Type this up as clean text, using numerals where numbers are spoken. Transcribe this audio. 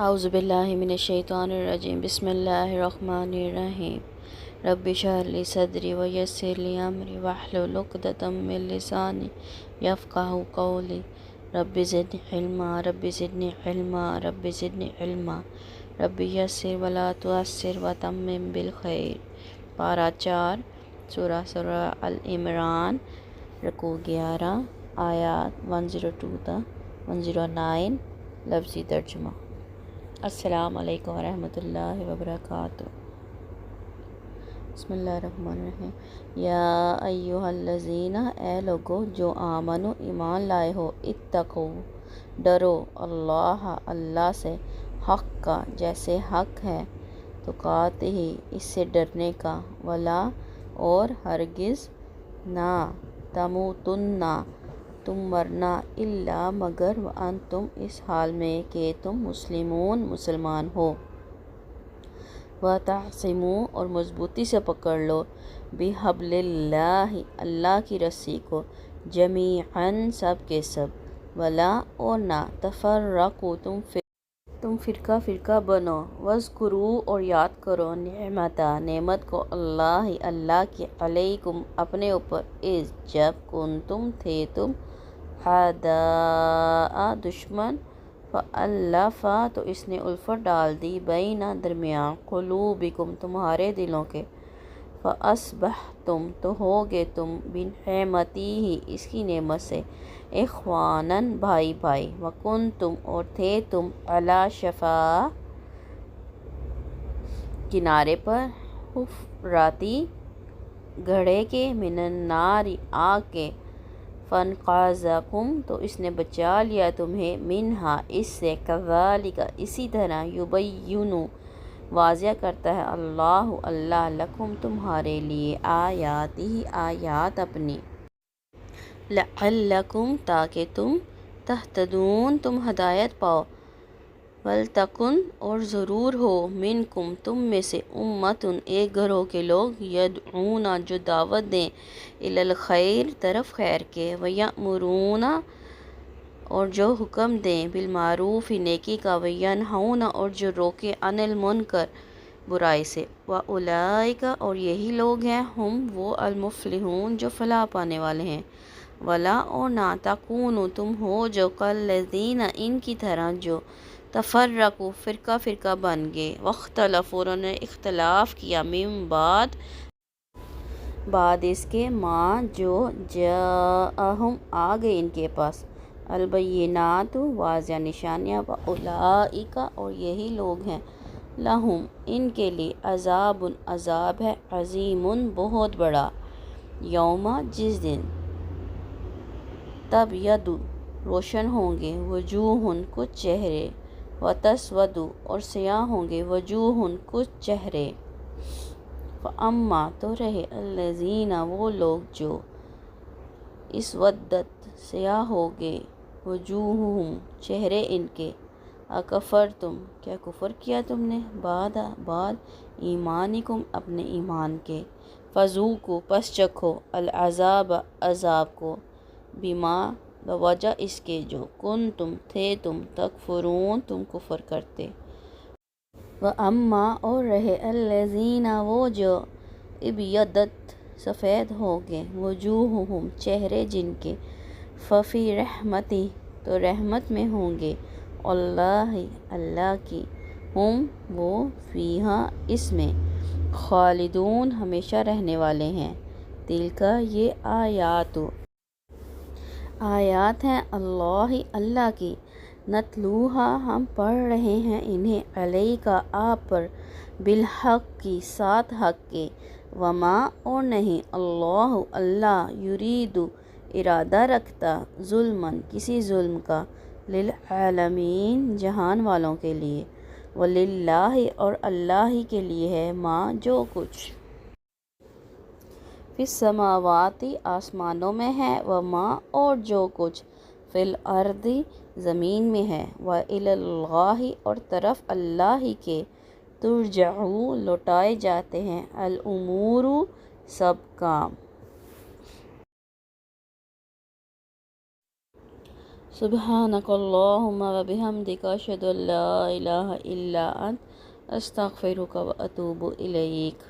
اعوذ باللہ من الشیطان الرجیم بسم اللہ الرحمن الرحیم رب اشرح لی صدری ویسر لی امری واحلل عقدۃ من لسانی یفقہوا قولی رب زدنی علما رب زدنی علما رب زدنی علما رب یسر ولا تعسر وتمم بالخیر۔ پارہ 4 سورہ العمران، رکوع 11، آیات 102 تا 109، لفظی ترجمہ۔ السلام علیکم ورحمۃ اللہ وبرکاتہ۔ بسم اللہ الرحمن الرحیم۔ یا ایہا الذین، اے لوگو جو آمنو ایمان لائے ہو، اتقو ڈرو، اللہ سے، حق کا جیسے حق ہے، تقاتہ اس سے ڈرنے کا، ولا اور ہرگز نہ، تموتن تم مرنا، الا مگر، وانتم اس حال میں کہ تم مسلمان ہو، وَتَعْصِمُوا اور مضبوطی سے پکڑ لو، بِحَبْلِ اللَّہِ اللہ کی رسی کو، جمیعاً سب کے سب، ولا اور نہ، تفرقوا تم فرقہ فرقہ بنو، وَاذْكُرُوا اور یاد کرو، نعمت کو، اللہ کی، علیکم اپنے اوپر، اذ جب، کنتم تھے تم، اعداء دشمن، فألف تو اس نے الفت ڈال دی، بین درمیان، قلوبکم تمہارے دلوں کے، فاصبحتم تو ہوگے تم، بنعمتہ اس کی نعمت سے، اخوانا بھائی بھائی، وکنتم اور تھے تم، علی شفا کنارے پر، حفرتی گڑھے کے، من النار آگ کے، فانقذکم تو اس نے بچا لیا تمہیں، منہا اس سے، کذالک اسی طرح، یبین واضح کرتا ہے، اللہ لکم تمہارے لیے، آیاتہ آیات اپنی، لعلکم تاکہ تم، تہتدون تم ہدایت پاؤ، ولتکن اور ضرور ہو، منکم تم میں سے، امتن ایک گروہ کے لوگ، یدعون جو دعوت دیں، الی الخیر طرف خیر کے، ویأمرون اور جو حکم دیں، بالمعروف نیکی کا، وینہون اور جو روکیں، عن المنکر برائی سے، واولئک اور یہی لوگ ہیں، ہم وہ، المفلحون جو فلاح پانے والے ہیں، ولا اور نہ، تکونوا تم ہو جو، کالذین ان کی طرح جو، تفرقوا فرقہ فرقہ بن گئے، واختلفوا انہوں نے اختلاف کیا، من بعد اس کے، ما جو، جاءہم آ گئے ان کے پاس، البینات واضح نشانیاں، واولئک اور یہی لوگ ہیں، لہم ان کے لیے، عذاب عذاب ہے، عظیم بہت بڑا، یوم جس دن، تبیض روشن ہوں گے، وجوہ کچھ چہرے، وتسود اور سیاہ ہوں گے، وجوہ کچھ چہرے، فاما تو رہے، الذین وہ لوگ جو، اسودت سیاہ ہو گے، وجوہہم چہرے ان کے، اکفرتم کیا کفر کیا تم نے، بعد ایمانکم اپنے ایمان کے، فذوقوا پس چکھو، العذاب عذاب کو، بما بوجہ اس کے جو، کنتم تھے تم، تکفرون تم کفر کرتے، واما اور رہے، الذین وہ جو، ابیضت سفید ہو گے، وجوہہم چہرے جن کے، ففی رحمتہ تو رحمت میں ہوں گے، اللہ کی، ہم وہ، فیہا اس میں، خالدون ہمیشہ رہنے والے ہیں، تلکا یہ آیات ہیں، اللہ کی، نتلوہا ہم پڑھ رہے ہیں انہیں، علیکا آپ پر، بالحق کی ساتھ حق کے، وما اور نہیں، اللہ یرید ارادہ رکھتا، ظلمًا کسی ظلم کا، للعالمین جہان والوں کے لیے، وللہ اور اللہ ہی کے لیے ہے، ما جو کچھ، فی السماوات آسمانوں میں ہے، وما اور جو کچھ، فی الارض زمین میں ہے، والی اللہ اور طرف اللہ ہی کے، ترجع لوٹائے جاتے ہیں، الامور سب کام، سبحانک اللہم و بحمدک اشہد ان لا الہ الا انت استغفرک و اتوب الیک۔